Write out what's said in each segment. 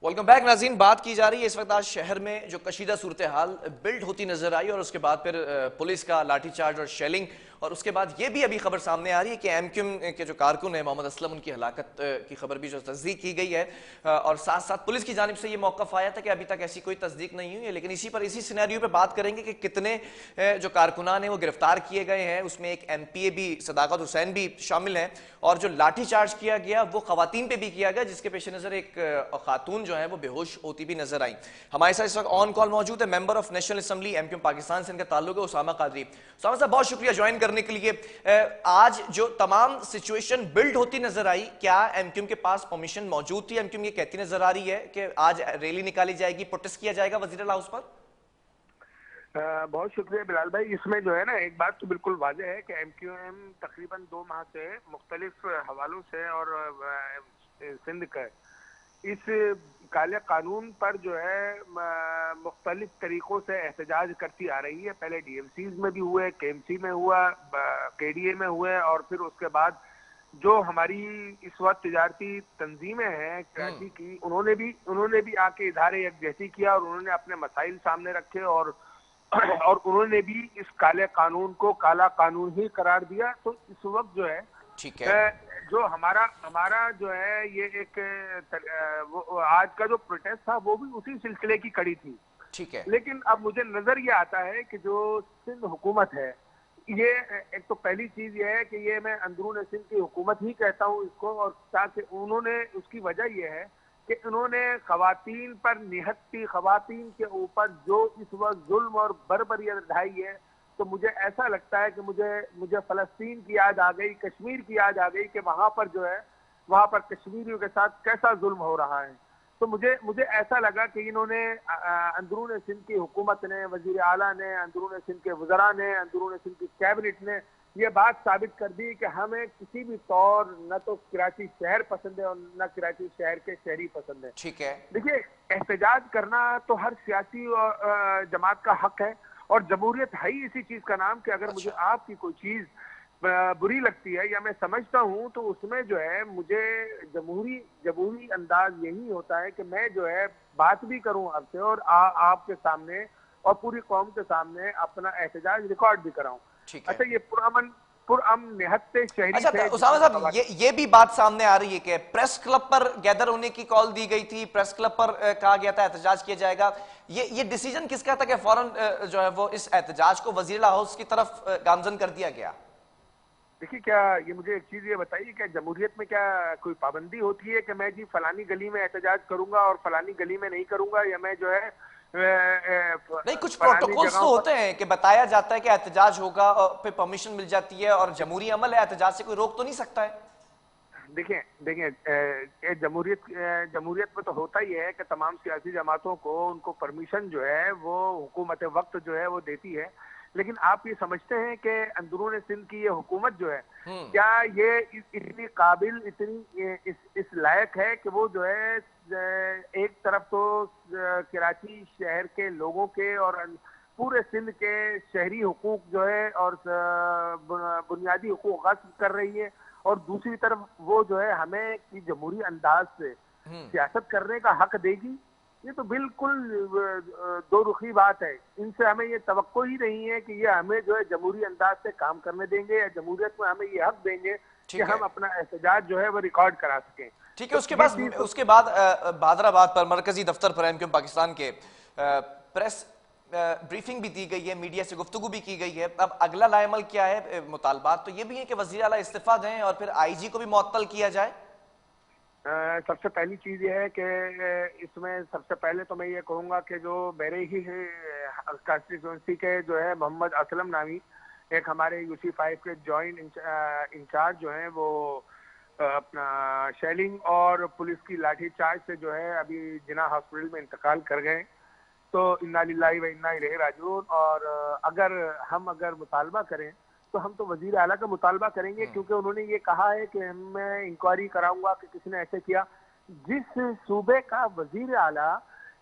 Welcome back नाज़रीन। बात की जा रही है इस वक्त आज शहर में जो कशीदा सूरत हाल बिल्ड होती नजर आई और उसके बाद फिर पुलिस का लाठीचार्ज और शेलिंग, और उसके बाद ये भी अभी खबर सामने आ रही है कि एमक्यूएम के जो कारकुन है मोहम्मद असलम, उनकी हलाकत की खबर भी जो तस्दीक की गई है। और साथ साथ पुलिस की जानिब से ये मौक़िफ़ आया था कि अभी तक ऐसी कोई तस्दीक नहीं हुई है। लेकिन इसी सिनेरियो पर बात करेंगे कि कितने जो कारकुनान हैं वो गिरफ्तार किए गए हैं। उसमें एक MPA भी, सदाकत हुसैन भी शामिल हैं, और जो लाठीचार्ज किया गया वो खवातीन पे भी किया गया, जिसके पेश नज़र एक खातून जो है वो बेहोश होती भी नजर आई। हमारे साथ इस वक्त ऑन कॉल मौजूद है member of national assembly MQM Pakistan से इनका ताल्लुक है, उसामा कादरी। उसामा साहब, बहुत शुक्रिया ज्वाइन करने के लिए। आज जो तमाम सिचुएशन बिल्ड होती नजर आई, क्या MQM के पास परमिशन मौजूद थी? MQM ये कहती नजर आ रही है कि आज रैली निकाली जाएगी, प्रोटेस्ट किया जाएगा वजीर हाउस पर। बहुत शुक्रिया बिलाल भाई। इसमें जो है ना, एक बात तो बिल्कुल वाज़ेह है कि MQM तकरीबन 2 माह से मुख्तलिफ हवालों से और सिंध का इस काले कानून पर जो है मुख्तलिफ तरीकों से एहतजाज करती आ रही है। पहले DMCs में भी हुए, KMC में हुआ, KDA में हुए, और फिर उसके बाद जो हमारी इस वक्त तिजारती तंजीमें हैं कराची की, उन्होंने भी आके इधारे यकजहती किया और उन्होंने अपने मसाइल सामने रखे और उन्होंने भी इस काले कानून को काला कानून ही करार दिया। तो इस वक्त जो है, ठीक है, जो हमारा जो है ये एक वो आज का जो प्रोटेस्ट था वो भी उसी सिलसिले की कड़ी थी। ठीक है। लेकिन अब मुझे नजर ये आता है कि जो सिंध हुकूमत है, ये एक तो पहली चीज ये है कि ये मैं अंदरून सिंध की हुकूमत ही कहता हूँ इसको, और ताकि उन्होंने, उसकी वजह यह है कि उन्होंने खवातीन पर निहत्ती, खवातीन के ऊपर जो इस वक्त जुल्म और बर्बरियत ढाई है, तो मुझे ऐसा लगता है कि मुझे फलस्तीन की याद आ गई, कश्मीर की याद आ गई कि वहां पर जो है, वहां पर कश्मीरियों के साथ कैसा जुल्म हो रहा है। तो मुझे ऐसा लगा कि इन्होंने अंदरून सिंध की हुकूमत ने, वजीर आला ने, अंदरून सिंध के वज़रा ने, अंदरून सिंध की कैबिनेट ने ये बात साबित कर दी कि हमें किसी भी तौर न तो कराची शहर पसंद है और न कराची शहर के शहरी पसंद है। ठीक है। देखिए, एहतजाज करना तो हर सियासी जमात का हक है, और जमहूरियत है ही इसी चीज का नाम कि अगर मुझे आपकी कोई चीज बुरी लगती है या मैं समझता हूं, तो उसमें जो है मुझे जमहूरी अंदाज यही होता है कि मैं जो है बात भी करूं आपसे और आपके सामने और पूरी कौम के सामने अपना एहतजाज रिकॉर्ड भी कराऊं। ठीक है। अच्छा, ये पुरअमन निहत्ते शहरी अच्छा थे। उसामा साहब, ये भी बात सामने आ रही है कि प्रेस क्लब पर गैदर होने की कॉल दी गई थी, प्रेस क्लब पर कहा गया था एहतजाज किया जाएगा। ये डिसीजन किसका था कि फौरन जो है वो इस एहतजाज को वजीर हाउस की तरफ गामजन कर दिया गया? देखिए, क्या ये मुझे एक चीज ये बताइए, क्या जमहूरियत में क्या कोई पाबंदी होती है कि मैं जी फलानी गली में एहतजाज करूंगा और फलानी गली में नहीं करूंगा, या मैं जो है नहीं, कुछ प्रोटोकॉल्स तो होते हैं कि बताया जाता है कि एहतजाज होगा और फिर परमिशन मिल जाती है, और जमहूरी अमल है, एहतजाज से कोई रोक तो नहीं सकता है। देखिए, जमहूरियत में तो होता ही है कि तमाम सियासी जमातों को उनको परमिशन जो है वो हुकूमत वक्त जो है वो देती है। लेकिन आप ये समझते हैं कि अंदरून सिंध की ये हुकूमत जो है, क्या ये इतनी काबिल, इतनी इस लायक है कि वो जो है एक तरफ तो कराची शहर के लोगों के और पूरे सिंध के शहरी हुकूक जो है और बुनियादी हुकूक गस्ब कर रही है, और दूसरी तरफ वो जो है हमें की जमहूरी अंदाज से सियासत करने का हक देगी? ये तो बिल्कुल दो रुखी बात है। इनसे हमें ये तवक्को ही नहीं है कि ये हमें जो है जमहूरी अंदाज से काम करने देंगे, या जमहूरियत में हमें ये हक देंगे कि हम अपना एहतजाज जो है वो रिकॉर्ड करा सकें। ठीक है। उसके बाद बादराबाद पर मरकजी दफ्तर पर MQM पाकिस्तान के प्रेस ब्रीफिंग भी दी गई है, मीडिया से गुफ्तगू भी की गई है। अब अगला लाएमल क्या है? मुतालबात तो ये भी है कि वज़ीर आला इस्तीफा दें और फिर IG को भी मुअत्तल किया जाए। सबसे पहली चीज ये है कि इसमें सबसे पहले तो मैं ये कहूँगा कि जो मेरे ही कॉन्स्टिट्यूंसी के जो है मोहम्मद असलम नामी एक हमारे UC5 के जॉइंट इंचार्ज जो हैं, वो अपना शेलिंग और पुलिस की लाठी चार्ज से जो है अभी जिना हॉस्पिटल में इंतकाल कर गए। तो इन्ना लिल्लाहि व इन्ना इलैहि राजिऊन। और अगर मुतालबा करें तो हम तो वजीर आला का मुतालबा करेंगे, क्योंकि उन्होंने ये कहा है कि मैं इंक्वायरी कराऊंगा कि किसी ने ऐसे किया। जिस सूबे का वजीर आला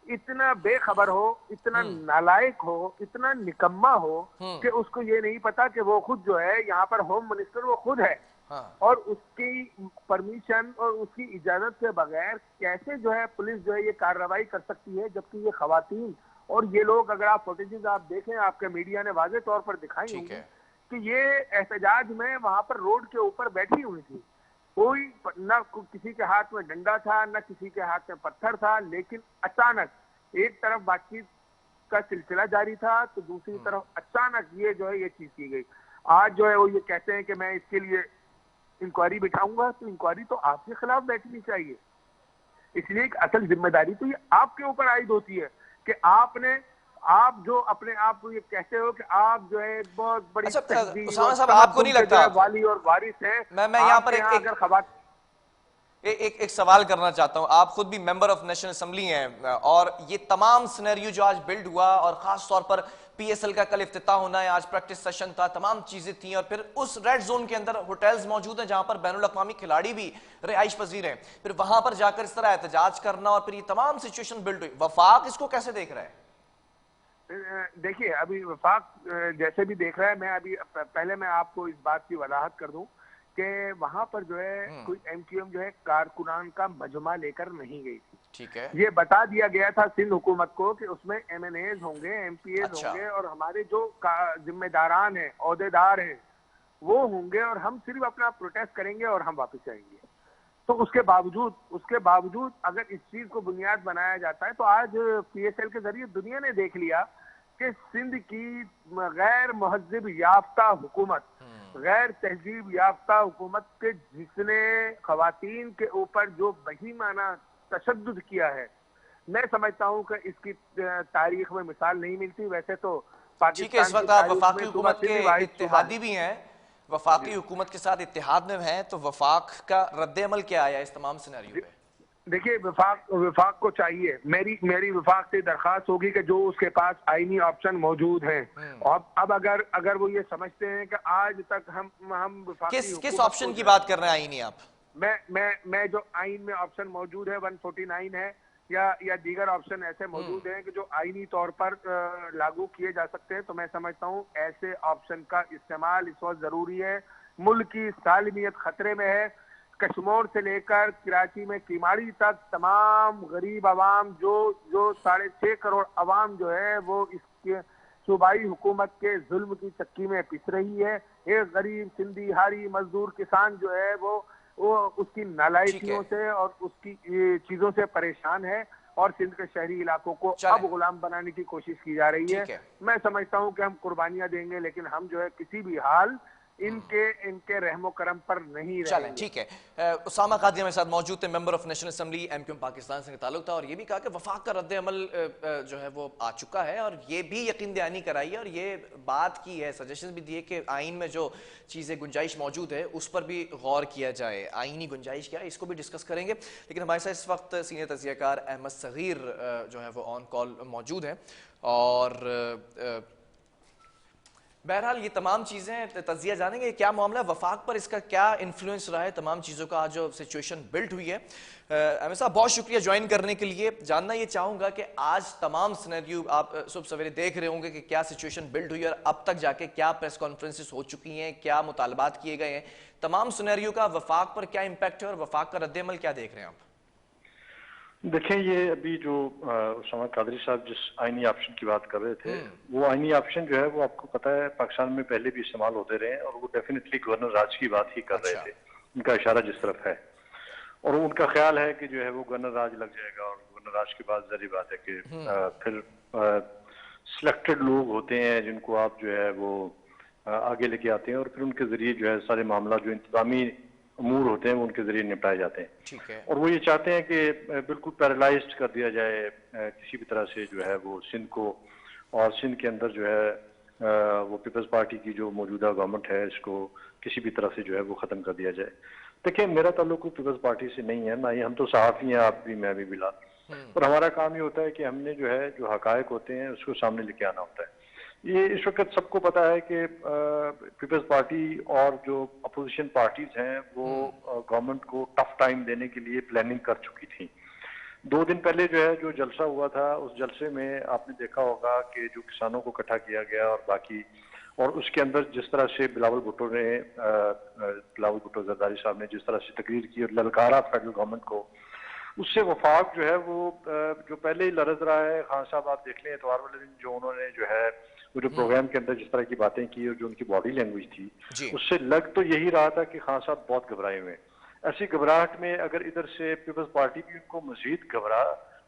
इतना बेखबर हो, इतना नालायक हो, इतना निकम्मा हो कि उसको ये नहीं पता कि वो खुद जो है यहाँ पर होम मिनिस्टर वो खुद है। हाँ। और उसकी परमिशन और उसकी इजाजत के बगैर कैसे जो है पुलिस जो है ये कार्रवाई कर सकती है, जबकि ये खवातीन और ये लोग, अगर आप फुटेजेस आप देखें, आपके मीडिया ने वाजे तौर पर दिखाई ठीक होंगी है। कि ये एहतजाज में वहां पर रोड के ऊपर बैठी हुई थी। कोई न किसी के हाथ में डंडा था, न किसी के हाथ में पत्थर था, लेकिन अचानक एक तरफ बातचीत का सिलसिला जारी था तो दूसरी तरफ अचानक ये जो है ये चीज की गई। आज जो है वो ये कहते हैं कि मैं इसके लिए इंक्वायरी बिठाऊंगा, तो इंक्वायरी तो आपके खिलाफ बैठनी चाहिए। इसलिए एक असल जिम्मेदारी तो ये आपके ऊपर आयद होती है कि आप जो अपने आप को ये कहते हो कि आप जो है एक बहुत बड़ी अच्छा तहजीब उसामा और साहब, आपको तमद्दुन नहीं के जो लगता, है वाली और वारिस हैं। मैं यहाँ पर आपके यहाँ अगर खवात एक सवाल करना चाहता हूं। आप खुद भी मेंबर ऑफ नेशनल असेंबली हैं, और ये तमाम सिनेरियो जो आज बिल्ड हुआ, और खास तौर पर पीएसएल का कल इफ्तिताह होना है, आज प्रैक्टिस सेशन था, तमाम चीजें थी, और फिर उस रेड जोन के अंदर होटल्स मौजूद हैं जहां पर बैनुल अक़वामी खिलाड़ी भी रिहाइश पजीर हैं, फिर वहां पर जाकर इस तरह एहतजाज करना और फिर ये तमाम सिचुएशन बिल्ड हुई। वफाक इसको कैसे देख रहा है? देखिए, अभी वफाक जैसे भी देख रहा है, मैं अभी पहले मैं आपको इस बात की वजाहत कर दूं कि वहां पर जो है कोई एमक्यूएम जो है कारकुनान का मजमा लेकर नहीं गई थी। ठीक है। ये बता दिया गया था सिंध हुकूमत को कि उसमें एमएनएज होंगे, एमपीएज अच्छा। होंगे, और हमारे जो जिम्मेदारान हैं, ओहदेदार हैं, वो होंगे, और हम सिर्फ अपना प्रोटेस्ट करेंगे और हम वापस आएंगे। तो उसके बावजूद अगर इस चीज को बुनियाद बनाया जाता है, तो आज पीएसएल के जरिए दुनिया ने देख लिया कि सिंध की गैर महज़िब याफ्ता हुकूमत, गैर तहजीब याफ्ता हुकूमत के जिसने खवातीन के ऊपर जो बहीमाना तशद्दुद किया है, मैं समझता हूं कि इसकी तारीख में मिसाल नहीं मिलती। वैसे तो ठीक है, पाकिस्तान इस की वक्त आप तारीख वफाकी में सूबा हुकूमत के सिंध वाहिद सूबा इत्तेहादी भी हैं, वफाकी हुकूमत के साथ इत्तेहाद में हैं, तो वफाक का रद्द-ए-अमल क्या आया इस तमाम सिनेरियो पे? देखिए, विफाक को चाहिए, मेरी विफाक से दरखास्त होगी कि जो उसके पास आईनी ऑप्शन मौजूद हैं, और अब अगर वो ये समझते हैं कि आज तक हम विफाकी किस हुकूमत ऑप्शन को की जो है, बात कर रहे हैं आईनी आप? मैं जो आइन में ऑप्शन मौजूद है 149 है, या दीगर ऑप्शन ऐसे मौजूद हैं कि जो आईनी तौर पर लागू किए जा सकते हैं, तो मैं समझता हूँ ऐसे ऑप्शन का इस्तेमाल इस वक्त जरूरी है। मुल्क की सालमियत खतरे में है। कश्मीर से लेकर कराची में कीमाड़ी तक तमाम गरीब आवाम, जो 6.5 करोड़ आवाम जो है वो इसके सूबाई हुकूमत के जुल्म की चक्की में पिस रही है। एक गरीब सिंधी हारी मजदूर किसान जो है वो उसकी नालायकियों से और उसकी चीजों से परेशान है, और सिंध के शहरी इलाकों को अब गुलाम बनाने की कोशिश की जा रही है। मैं समझता हूं कि हम कुर्बानियां देंगे, लेकिन हम जो है किसी भी हाल इनके रहमो करम पर नहीं रहेंगे। ठीक है। उसामा कादरी हमारे साथ मौजूद थे, member of national assembly, MQM Pakistan से ताल्लुक था, और ये भी कहा कि वफाक का रद्द अमल जो है वो आ चुका है, और ये भी यकीन दहानी कराई है, और ये बात की है, सजेशन भी दिए कि आइन में जो चीज़ें गुंजाइश मौजूद है उस पर भी गौर किया जाए। आइनी गुंजाइश क्या है इसको भी डिस्कस करेंगे, लेकिन हमारे साथ इस वक्त सीनियर तजियाकार अहमद सगीर जो है वो ऑन कॉल मौजूद हैं, और बहरहाल ये तमाम चीज़ें तजिया जानेंगे क्या मामला है, वफाक पर इसका क्या इन्फ्लुएंस रहा है, तमाम चीज़ों का आज जो सिचुएशन बिल्ड हुई है। अहमद साहब बहुत शुक्रिया ज्वाइन करने के लिए। जानना ये चाहूँगा कि आज तमाम सिनेरियो आप सुबह सवेरे देख रहे होंगे कि क्या सिचुएशन बिल्ड हुई, और अब तक जाके क्या प्रेस कॉन्फ्रेंसेस हो चुकी हैं, क्या मुतालबात किए गए हैं, तमाम सिनेरियो का वफाक पर क्या इम्पैक्ट है, और वफाक का रद्द-ए-अमल क्या देख रहे हैं आप? देखें, ये अभी जो उसामा कादरी साहब जिस आईनी ऑप्शन की बात कर रहे थे, वो आईनी ऑप्शन जो है वो आपको पता है पाकिस्तान में पहले भी इस्तेमाल होते रहे हैं, और वो डेफिनेटली गवर्नर राज की बात ही कर रहे थे। उनका इशारा जिस तरफ है, और उनका ख्याल है कि जो है वो गवर्नर राज लग जाएगा, और गवर्नर राज के बाद जरूरी बात है कि फिर सिलेक्टेड लोग होते हैं जिनको आप जो है वो आगे लेके आते हैं, और फिर उनके जरिए जो है सारे मामला जो इंतजामी अमूर होते हैं वो उनके जरिए निपटाए जाते हैं। ठीक है। और वो ये चाहते हैं कि बिल्कुल पैरालाइज्ड कर दिया जाए किसी भी तरह से जो है वो सिंध को, और सिंध के अंदर जो है वो पीपल्स पार्टी की जो मौजूदा गवर्नमेंट है इसको किसी भी तरह से जो है वो ख़त्म कर दिया जाए। देखिए, मेरा ताल्लुक पीपल्स पार्टी से नहीं है, ना ही हम तो सहाफ़ी हैं, आप भी मैं भी बिला, और हमारा काम ये होता है कि हमने जो है जो हकायक होते हैं उसको सामने लेके आना होता है। ये इस वक्त सबको पता है कि पीपल्स पार्टी और जो अपोजिशन पार्टीज हैं वो गवर्नमेंट को टफ टाइम देने के लिए प्लानिंग कर चुकी थी। 2 दिन पहले जो है जो जलसा हुआ था, उस जलसे में आपने देखा होगा कि जो किसानों को इकट्ठा किया गया और बाकी और उसके अंदर जिस तरह से बिलावल भुट्टो जरदारी साहब ने जिस तरह से तकरीर की और ललकारा फेडरल गवर्नमेंट को, उससे वफाक जो है वो जो पहले ही लरज रहा है। खान साहब आप देख लें इतवार वाले दिन जो उन्होंने जो है वो जो प्रोग्राम के अंदर जिस तरह की बातें की और जो उनकी बॉडी लैंग्वेज थी, उससे लग तो यही रहा था कि खान साहब बहुत घबराए हुए हैं। ऐसी घबराहट में अगर इधर से पीपल्स पार्टी भी उनको मजीद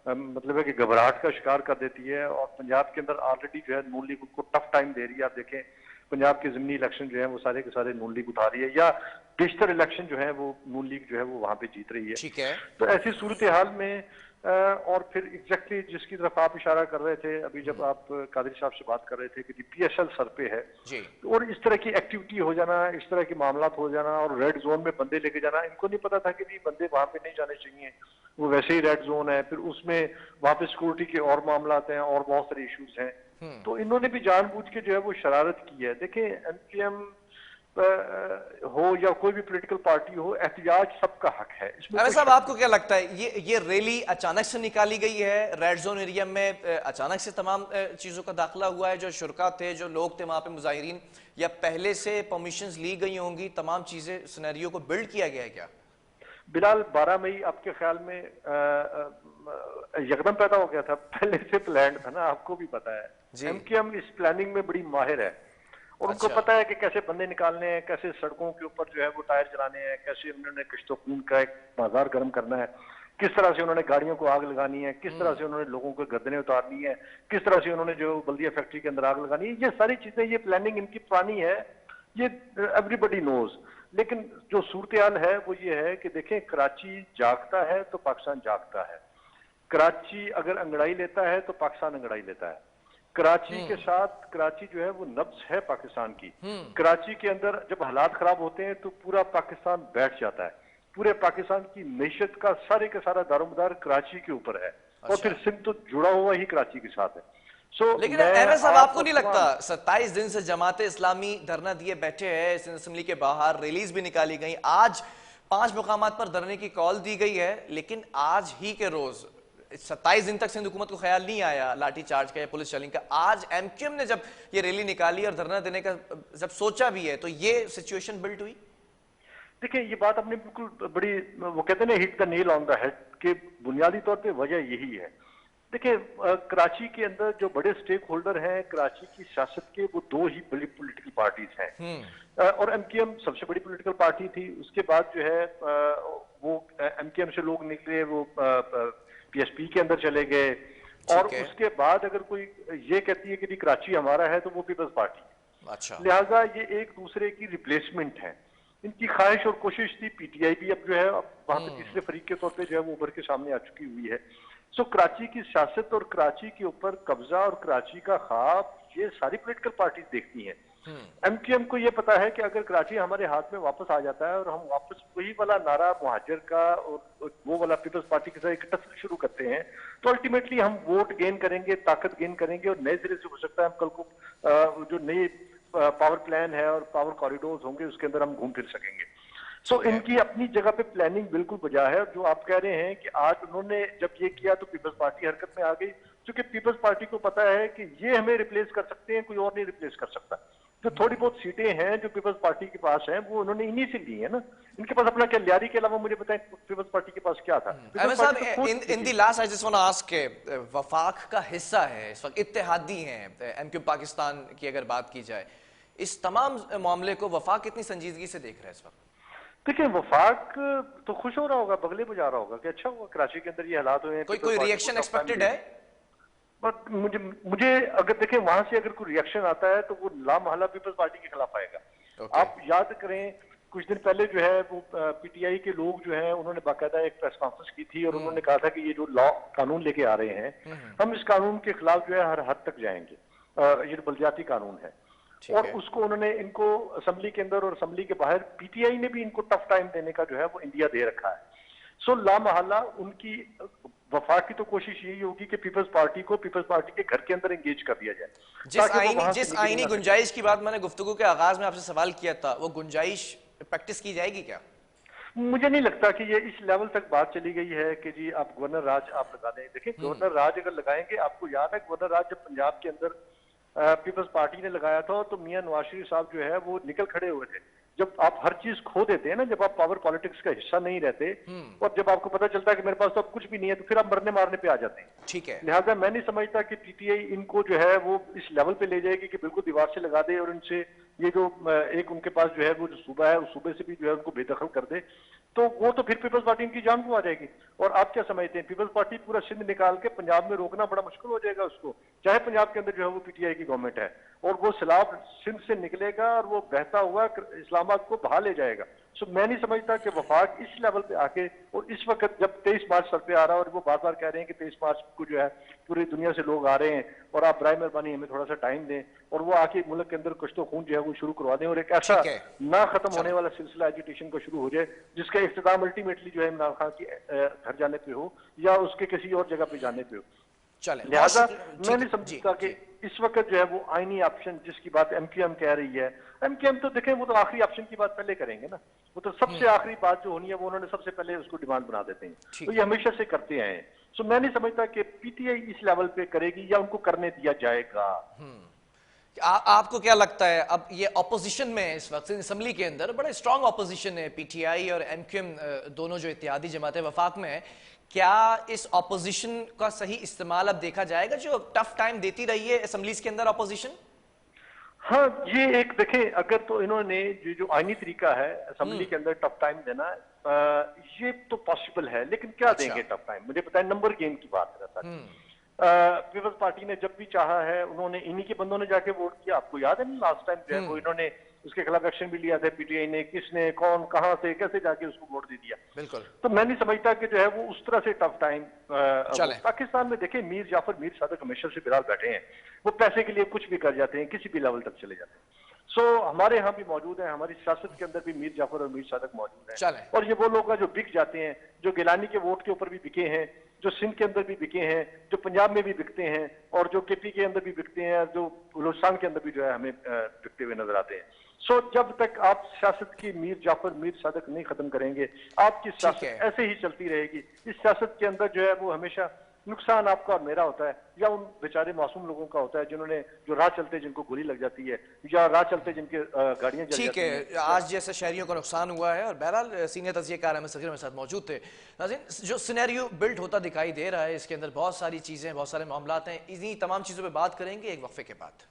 मतलब है कि घबराहट का शिकार कर देती है, और पंजाब के अंदर ऑलरेडी जो है नून लीग उनको टफ टाइम दे रही है। आप देखें पंजाब के ज़मीनी इलेक्शन जो है वो सारे के सारे नून लीग उठा रही है, या बेशतर इलेक्शन जो है वो नून लीग जो है वो वहां पे जीत रही है। ठीक है। तो ऐसी सूरत हाल में और फिर एग्जैक्टली जिसकी तरफ आप इशारा कर रहे थे अभी जब आप कादरी साहब से बात कर रहे थे कि PSL सर पे है जी। और इस तरह की एक्टिविटी हो जाना, इस तरह के मामला हो जाना और रेड जोन में बंदे लेके जाना, इनको नहीं पता था कि भी बंदे वहां पे नहीं जाने चाहिए, वो वैसे ही रेड जोन है, फिर उसमें वहां पे सिक्योरिटी के और मामला आते हैं और बहुत सारे इश्यूज हैं। तो इन्होंने भी जानबूझ के जो है वो शरारत की है। देखें MKM हो या कोई भी पॉलिटिकल पार्टी हो, एहतियाज सबका हक है। अरे साहब आपको क्या लगता है ये रैली अचानक से निकाली गई है? रेड जोन एरिया में अचानक से तमाम चीजों का दाखिला हुआ है? जो शुरका थे, जो लोग थे वहां पे मुजाहिरीन, या पहले से परमिशंस ली गई होंगी, तमाम चीजें सिनेरियो को बिल्ड किया गया है क्या? बिलाल 12 मई आपके ख्याल में यकदम पैदा हो गया था? पहले से प्लान था ना, आपको भी पता है। MKM इस प्लानिंग में बड़ी माहिर है और उनको पता है कि कैसे बंदे निकालने हैं, कैसे सड़कों के ऊपर जो है वो टायर चलाने हैं, कैसे उन्होंने कश्तो खून का एक बाजार गर्म करना है, किस तरह से उन्होंने गाड़ियों को आग लगानी है, किस तरह से उन्होंने लोगों को गर्दनें उतारनी है, किस तरह से उन्होंने जो बल्दिया फैक्ट्री के अंदर आग लगानी है। ये सारी चीजें, ये प्लानिंग इनकी पुरानी है, ये एवरीबडी नोज। लेकिन जो सूरत हाल है वो ये है कि देखें, कराची जागता है तो पाकिस्तान जागता है। कराची अगर अंगड़ाई लेता है तो पाकिस्तान अंगड़ाई लेता है। कराची के साथ कराची जो है वो नब्ज है पाकिस्तान की। कराची के अंदर जब हालात खराब होते हैं तो पूरा पाकिस्तान बैठ जाता है। पूरे पाकिस्तान की मैशत का सारे का सारा दारोमदार कराची के ऊपर है। और फिर सिंध तो जुड़ा हुआ ही कराची के साथ है। लेकिन अहमद साहब आपको नहीं लगता 27 दिन से जमात इस्लामी धरना दिए बैठे हैं, सिंध असेंबली के बाहर रैलीज भी निकाली गई, आज 5 मुकामात पर धरने की कॉल दी गई है, लेकिन आज ही के रोज 27 दिन तक सिंध हुकूमत को ख्याल नहीं आया लाठी चार्ज का या पुलिस चैलेंज का। आज MKM ने जब ये रैली निकाली और धरना देने का जब सोचा भी है, तो ये सिचुएशन बिल्ट हुई। देखिए, ये बात आपने बिल्कुल बड़ी, वो कहते हैं ना, hit the nail on the head, कि बुनियादी तौर पे वजह यही है। देखिए, कराची के अंदर जो बड़े स्टेक होल्डर हैं कराची की सियासत के, वो 2 ही बड़ी पॉलिटिकल पार्टीज हैं और MKM सबसे बड़ी पॉलिटिकल पार्टी थी। उसके बाद जो है वो MKM से लोग निकले, वो PSP के अंदर चले गए, और उसके बाद अगर कोई ये कहती है कि कराची हमारा है तो वो पीपल्स पार्टी। अच्छा। लिहाजा ये एक दूसरे की रिप्लेसमेंट है। इनकी ख्वाहिश और कोशिश थी। PTI भी अब जो है वहां पे तीसरे फरीक के तौर पे जो है वो उभर के सामने आ चुकी हुई है। सो कराची की सियासत और कराची के ऊपर कब्जा और कराची का ख्वाब, ये सारी पॉलिटिकल पार्टीज देखती हैं। MKM को ये पता है कि अगर कराची हमारे हाथ में वापस आ जाता है और हम वापस वही वाला नारा मुहाजिर का और वो वाला पीपल्स पार्टी के साथ इकट्ठा शुरू करते हैं, तो अल्टीमेटली हम वोट गेन करेंगे, ताकत गेन करेंगे, और नए सिरे से हो सकता है हम कल को जो नई पावर प्लान है और पावर कॉरिडोर्स होंगे उसके अंदर हम घूम फिर सकेंगे। सो इनकी अपनी जगह पे प्लानिंग बिल्कुल बजा है। और जो आप कह रहे हैं कि आज उन्होंने जब ये किया तो पीपल्स पार्टी हरकत में आ गई, क्योंकि पीपल्स पार्टी को पता है कि ये हमें रिप्लेस कर सकते हैं, कोई और नहीं रिप्लेस कर सकता। जो थोड़ी बहुत सीटें हैं जो पीपल्स पार्टी के पास हैं, वो उन्होंने इन्हीं से ली है ना। इनके पास अपना क्या, लियारी के अलावा मुझे बताएं पीपल्स पार्टी के पास क्या था? In the last I just want to ask, वफाक का हिस्सा है इस वक्त, इत्तेहादी हैं MKM पाकिस्तान की अगर बात की जाए, इस तमाम मामले को वफाक कितनी संजीदगी से देख रहा है इस वक्त? देखिए, वफाक तो खुश हो रहा होगा, बगले बजा रहा होगा कि अच्छा हुआ कराची के अंदर ये हालात हुए हैं। कोई रिएक्शन एक्सपेक्टेड है? बट मुझे अगर देखें वहां से अगर कोई रिएक्शन आता है तो वो लामहला पीपल्स पार्टी के खिलाफ आएगा। आप याद करें कुछ दिन पहले जो है वो PTI के लोग जो है उन्होंने बाकायदा एक प्रेस कॉन्फ्रेंस की थी और उन्होंने कहा था कि ये जो लॉ कानून लेके आ रहे हैं, हम इस कानून के खिलाफ जो है हर हद तक जाएंगे। ये बलदियाती कानून है और उसको उन्होंने इनको असेंबली के अंदर और असेंबली के बाहर PTI ने भी इनको टफ टाइम देने का जो है वो इंडिया दे रखा है। सो लामहला उनकी वफाक की तो कोशिश यही होगी कि पीपल्स पार्टी को पीपल्स पार्टी के घर के अंदर एंगेज कर दिया जाए। जिस आईनी गुंजाइश की बात मैंने गुफ्तगू के आगाज में आपसे सवाल किया था, वो गुंजाइश प्रैक्टिस की जाएगी क्या? मुझे नहीं लगता कि ये इस लेवल तक बात चली गई है कि जी आप गवर्नर राज आप लगा दें। देखिए, गवर्नर राज अगर लगाएंगे, आपको याद है गवर्नर राज जब पंजाब के अंदर पीपल्स पार्टी ने लगाया था, तो मियां नवाज शरीफ साहब जो है वो निकल खड़े हुए थे। जब आप हर चीज खो देते हैं ना, जब आप पावर पॉलिटिक्स का हिस्सा नहीं रहते और जब आपको पता चलता है कि मेरे पास तो अब कुछ भी नहीं है, तो फिर आप मरने मारने पे आ जाते हैं। ठीक है। लिहाजा मैं नहीं समझता कि पीटीआई इनको जो है वो इस लेवल पे ले जाएगी कि बिल्कुल दीवार से लगा दे और इनसे ये जो एक उनके पास जो है वो जो सूबा है उस सूबे से भी जो है उनको बेदखल कर दे, तो वो तो फिर पीपल्स पार्टी इनकी जान को आ जाएगी। और आप क्या समझते हैं, पीपल्स पार्टी पूरा सिंध निकाल के पंजाब में रोकना बड़ा मुश्किल हो जाएगा उसको, चाहे पंजाब के अंदर जो है वो पीटीआई की गवर्नमेंट है, और वो सैलाब सिंध से निकलेगा और वो बहता हुआ इस्लामाबाद को बहा ले जाएगा। सो मैं नहीं समझता कि वफाक इस लेवल पे आके, और इस वक्त जब 23 मार्च सर पे आ रहा है और वो बार बार कह रहे हैं कि 23 मार्च को जो है पूरी दुनिया से लोग आ रहे हैं और आप बराए मेहरबानी हमें थोड़ा सा टाइम दें और वो आके मुल्क के अंदर कुछ तो खून जो है वो शुरू करवा दें और एक ऐसा ना खत्म होने वाला सिलसिला एजुटेशन का शुरू हो जाए जिसका इख्तिताम अल्टीमेटली जो है इमरान खान की घर जाने पे हो या उसके किसी और जगह पे जाने पे हो। लिहाजा मैं नहीं समझता कि इस वक्त जो है वो आईनी ऑप्शन जिसकी बात एमक्यूएम कह रही है, एमक्यूएम तो देखें वो तो आखिरी ऑप्शन की बात पहले करेंगे ना, वो तो सबसे आखिरी बात जो होनी है वो उन्होंने सबसे पहले उसको डिमांड बना देते हैं, तो ये हमेशा से करते हैं। सो मैं नहीं समझता कि पीटीआई इस लेवल पे करेगी या उनको करने दिया जाएगा। आपको क्या लगता है, अब ये ऑपोजिशन में इस वक्त असेंबली के अंदर बड़ा स्ट्रांग ऑपोजिशन है, पीटीआई और एमक्यूएम दोनों जो इत्तेहादी जमातें वफाक में है, क्या इस ऑपोजिशन का सही इस्तेमाल अब देखा जाएगा जो टफ टाइम देती रही है असेंबलीज के अंदर ऑपोजिशन? हाँ, ये एक देखें, अगर तो इन्होंने जो आईनी तरीका है असेंबली के अंदर टफ टाइम देना, ये तो पॉसिबल है, लेकिन क्या देंगे टफ टाइम, मुझे पता है नंबर गेम की बात है। पीपल्स पार्टी ने जब भी चाहा है उन्होंने इन्हीं के बंदों ने जाके वोट किया, आपको याद है ना लास्ट टाइम जो है वो इन्होंने उसके खिलाफ एक्शन भी लिया था, पीटीआई ने, किसने, कौन, कहां से, कैसे जाके उसको वोट दे दिया। बिल्कुल। तो मैं नहीं समझता कि जो है वो उस तरह से टफ टाइम पाकिस्तान में देखें, मीर जाफर मीर सादिक हमेशा से बिलाल बैठे हैं, वो पैसे के लिए कुछ भी कर जाते हैं, किसी भी लेवल तक चले जाते हैं। सो हमारे यहाँ भी मौजूद है, हमारी सियासत के अंदर भी मीर जाफर और मीर सादिक मौजूद है, और ये वो लोग हैं जो बिक जाते हैं, जो गिलानी के वोट के ऊपर भी बिके हैं, जो सिंध के अंदर भी बिके हैं, जो पंजाब में भी बिकते हैं, और जो केपी के अंदर भी बिकते हैं, जो बलूचिस्तान के अंदर भी जो है हमें बिकते हुए नजर आते हैं। सो जब तक आप सियासत की मीर जाफर मीर सादिक नहीं खत्म करेंगे, आपकी सियासत ऐसे ही चलती रहेगी। इस सियासत के अंदर जो है वो हमेशा नुकसान आपका और मेरा होता है, या उन बेचारे मासूम लोगों का होता है जिन्होंने जो राह चलते जिनको गोली लग जाती है, या राह चलते जिनके गाड़ियां जल जाती हैं। ठीक है, आज जैसे शहरियों का नुकसान हुआ है, और बहरहाल सीनियर तज़कियाकार अहमद सगीर मेरे साथ मौजूद थे। नाज़रीन, जो सिनेरियो बिल्ड होता दिखाई दे रहा है, इसके अंदर बहुत सारी चीज़ें, बहुत सारे मामलात हैं, इन्हीं तमाम चीज़ों पर बात करेंगे एक वक्फे के बाद।